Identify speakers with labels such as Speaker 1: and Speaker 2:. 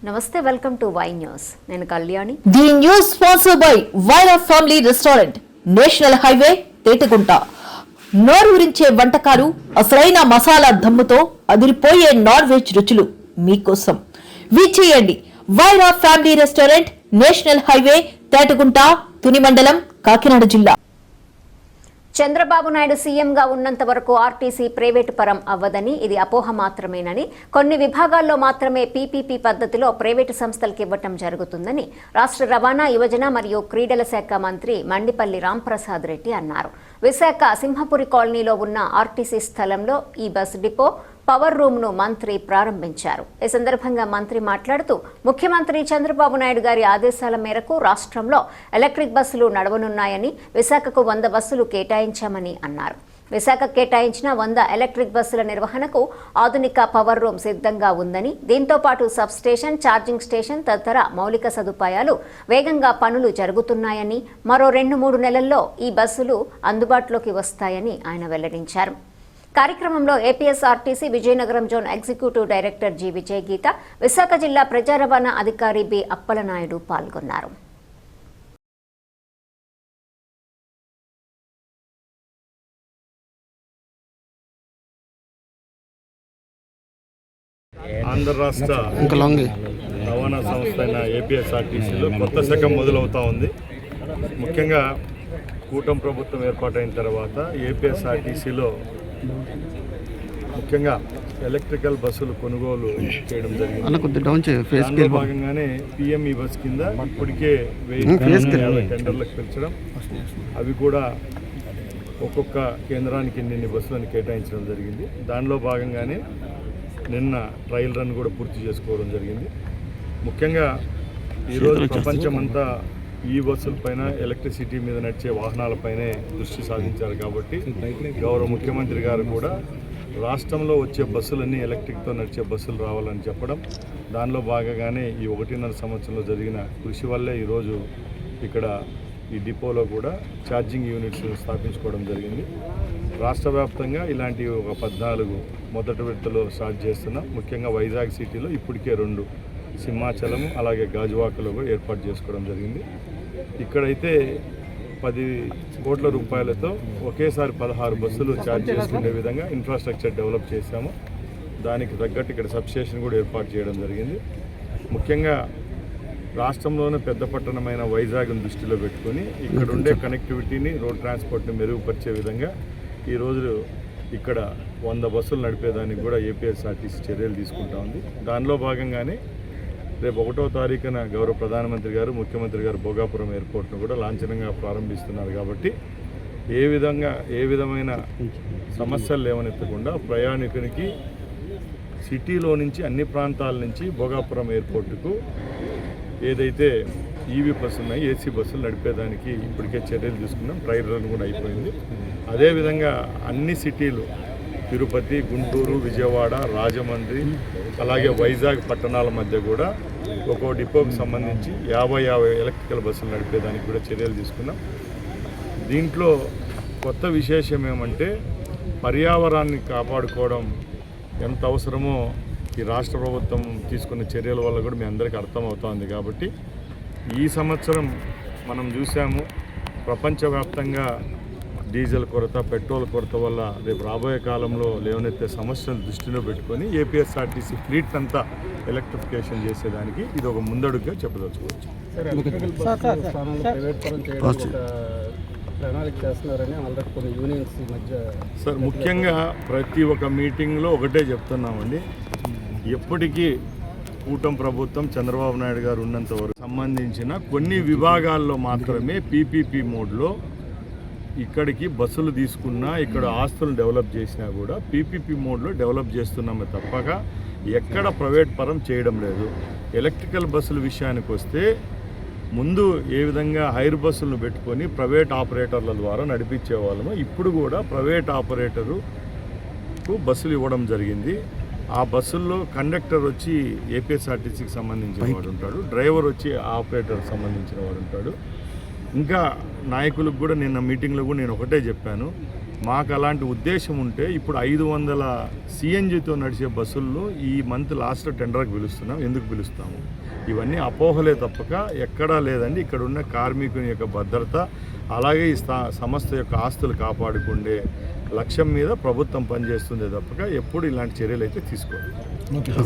Speaker 1: నమస్తే, welcome to Y news. నేను Kalyani.
Speaker 2: The news sponsored by Vaira family restaurant, national highway, Tetagunta. నోరూరించే వంటకాలు, అసలైన మసాలా దమ్ముతో అదిరిపోయే నాన్ వెజ్ రుచులు మీకోసం. విచ్చేయండి Vaira family restaurant, national highway, Tetagunta, Tuni మండలం, కాకినాడ జిల్లా.
Speaker 1: చంద్రబాబు నాయుడు సీఎంగా ఉన్నంత వరకు ఆర్టీసీ ప్రైవేటు పరం అవ్వదని, ఇది అపోహ మాత్రమేనని, కొన్ని విభాగాల్లో మాత్రమే పీపీపీ పద్ధతిలో ప్రైవేటు సంస్థలకు ఇవ్వటం జరుగుతుందని రాష్ట్ర రవాణా, యువజన మరియు క్రీడల శాఖ మంత్రి మండిపల్లి రాంప్రసాద్ రెడ్డి అన్నారు. విశాఖ సింహపురి కాలనీలో ఉన్న ఆర్టీసీ స్థలంలో ఈ బస్ డిపో, పవర్ రూమ్ ను మంత్రి ప్రారంభించారు. ఈ సందర్భంగా మంత్రి మాట్లాడుతూ, ముఖ్యమంత్రి చంద్రబాబు నాయుడు గారి ఆదేశాల మేరకు రాష్ట్రంలో ఎలక్ట్రిక్ బస్సులు నడవనున్నాయని, విశాఖకు 100 బస్సులు కేటాయించామని అన్నారు. విశాఖ కేటాయించిన 100 ఎలక్ట్రిక్ బస్సుల నిర్వహణకు ఆధునిక పవర్ రూమ్ సిద్ధంగా ఉందని, దీంతో పాటు సబ్ స్టేషన్, ఛార్జింగ్ స్టేషన్ తదితర మౌలిక సదుపాయాలు వేగంగా పనులు జరుగుతున్నాయని, మరో 2-3 నెలల్లో ఈ బస్సులు అందుబాటులోకి వస్తాయని ఆయన వెల్లడించారు. కార్యక్రమంలో APSRTC Vizianagaram zone executive director G Vijayageetha, Visakha జిల్లా ప్రజా రవాణా అధికారి బి అప్పలనాయుడు పాల్గొన్నారు.
Speaker 3: ఆంధ్ర రాష్ట్ర రవాణా సంస్థ అయిన ఏపీఎస్ఆర్టీసీలో కొత్త శకం మొదలవుతూ ఉంది. ముఖ్యంగా కూటమి ప్రభుత్వం ఏర్పాటైన తర్వాత ఏపీఎస్ఆర్టీసీలో ముఖ్యంగా ఎలక్ట్రికల్ బస్సులు కొనుగోలు చేయడం జరిగింది. దానిలో భాగంగానే పిఎంఈ బస్ కింద ఇప్పటికే 1050 టెండర్లకు పిలిచడం, అవి కూడా ఒక్కొక్క కేంద్రానికి ఇన్ని బస్సులను కేటాయించడం జరిగింది. దానిలో భాగంగానే నిన్న ట్రయల్ రన్ కూడా పూర్తి చేసుకోవడం జరిగింది. ముఖ్యంగా ఈరోజు ప్రపంచమంతా ఈ బస్సులపైన, ఎలక్ట్రిసిటీ మీద నడిచే వాహనాలపైనే దృష్టి సాధించారు. కాబట్టి గౌరవ ముఖ్యమంత్రి గారు కూడా రాష్ట్రంలో వచ్చే బస్సులన్నీ ఎలక్ట్రిక్తో నడిచే బస్సులు రావాలని చెప్పడం, దానిలో భాగంగానే ఈ 1.5 సంవత్సరంలో జరిగిన కృషి వల్లే ఈరోజు ఇక్కడ ఈ డిపోలో కూడా ఛార్జింగ్ యూనిట్స్ స్థాపించుకోవడం జరిగింది. రాష్ట్ర వ్యాప్తంగా ఇలాంటి ఒక 14 మొదటి విడతలో స్టార్ట్ చేస్తున్నాం. ముఖ్యంగా వైజాగ్ సిటీలో ఇప్పటికే 2, సింహాచలం అలాగే గాజువాకలో కూడా ఏర్పాటు చేసుకోవడం జరిగింది. ఇక్కడైతే 10 కోట్ల రూపాయలతో ఒకేసారి 16 బస్సులు ఛార్జ్ చేసుకునే విధంగా ఇన్ఫ్రాస్ట్రక్చర్ డెవలప్ చేశాము. దానికి తగ్గట్టు ఇక్కడ సబ్స్టేషన్ కూడా ఏర్పాటు చేయడం జరిగింది. ముఖ్యంగా రాష్ట్రంలోనే పెద్ద పట్టణమైన వైజాగ్ను దృష్టిలో పెట్టుకొని ఇక్కడ ఉండే కనెక్టివిటీని, రోడ్ ట్రాన్స్పోర్ట్ని మెరుగుపరిచే విధంగా ఈరోజు ఇక్కడ 100 బస్సులు నడిపేదానికి కూడా ఏపీఎస్ఆర్టీసీ చర్యలు తీసుకుంటా ఉంది. దానిలో భాగంగానే రేపు 1వ తారీఖున గౌరవ ప్రధానమంత్రి గారు, ముఖ్యమంత్రి గారు భోగాపురం ఎయిర్పోర్ట్ను కూడా లాంఛనంగా ప్రారంభిస్తున్నారు. కాబట్టి ఏ విధమైన సమస్యలు లేవనెత్తకుండా ప్రయాణికునికి సిటీలో నుంచి, అన్ని ప్రాంతాల నుంచి భోగాపురం ఎయిర్పోర్టుకు ఏదైతే ఈవీ బస్సులు ఉన్నాయి, ఏసీ బస్సులు నడిపేదానికి ఇప్పటికే చర్యలు తీసుకున్నాం. ట్రయల్ రన్ కూడా అయిపోయింది. అదేవిధంగా అన్ని సిటీలు, తిరుపతి, గుంటూరు, విజయవాడ, రాజమండ్రి అలాగే వైజాగ్ పట్టణాల మధ్య కూడా ఒక్కో డిపోకి సంబంధించి 50 ఎలక్ట్రికల్ బస్సులు నడిపేదానికి కూడా చర్యలు తీసుకున్నాం. దీంట్లో కొత్త విశేషం ఏమంటే, పర్యావరణాన్ని కాపాడుకోవడం ఎంత అవసరమో ఈ రాష్ట్ర ప్రభుత్వం తీసుకున్న చర్యల వల్ల కూడా మీ అందరికీ అర్థమవుతోంది. కాబట్టి ఈ సంవత్సరం మనం చూసాము, ప్రపంచవ్యాప్తంగా డీజిల్ కొరత, పెట్రోల్ కొరత వల్ల రేపు రాబోయే కాలంలో లేవనెత్తే సమస్యలు దృష్టిలో పెట్టుకొని ఏపీఎస్ఆర్టీసీ ఫ్లీట్ అంతా ఎలక్ట్రిఫికేషన్ చేసేదానికి ఇది ఒక ముందడుగుగా చెప్పదలుచుకోవచ్చు. సార్, ముఖ్యంగా ప్రతి ఒక్క మీటింగ్లో ఒకటే చెప్తున్నామండి, ఎప్పటికీ కూటమి ప్రభుత్వం చంద్రబాబు నాయుడు గారు ఉన్నంత వరకు సంబంధించిన కొన్ని విభాగాల్లో మాత్రమే పీపీపీ మోడ్లో ఇక్కడికి బస్సులు తీసుకున్నా, ఇక్కడ ఆస్తులు డెవలప్ చేసినా కూడా పీపీపీ మోడ్లో డెవలప్ చేస్తున్నామే తప్పక ఎక్కడ ప్రైవేట్ పరం చేయడం లేదు. ఎలక్ట్రికల్ బస్సుల విషయానికి వస్తే ముందు ఏ విధంగా హైర్ బస్సులను పెట్టుకొని ప్రైవేట్ ఆపరేటర్ల ద్వారా నడిపించే వాళ్ళము, ఇప్పుడు కూడా ప్రైవేట్ ఆపరేటరుకు బస్సులు ఇవ్వడం జరిగింది. ఆ బస్సుల్లో కండక్టర్ వచ్చి ఏపీఎస్ఆర్టీసీకి సంబంధించిన వాడు ఉంటాడు, డ్రైవర్ వచ్చి ఆపరేటర్కి సంబంధించిన వాడు ఉంటాడు. ఇంకా నాయకులకు కూడా నిన్న మీటింగ్లో కూడా నేను ఒకటే చెప్పాను, మాకు అలాంటి ఉద్దేశం ఉంటే ఇప్పుడు 500 సిఎన్జితో నడిచే బస్సుల్లో ఈ మంత్ లాస్ట్ టెండర్కి పిలుస్తున్నాం. ఎందుకు పిలుస్తాము? ఇవన్నీ అపోహలే తప్పక ఎక్కడా లేదండి. ఇక్కడ ఉన్న కార్మికుని యొక్క భద్రత, అలాగే ఈ సంస్థ యొక్క ఆస్తులు కాపాడుకుండే లక్ష్యం మీద ప్రభుత్వం పనిచేస్తుందే తప్పక ఎప్పుడు ఇలాంటి చర్యలు అయితే తీసుకోవాలి.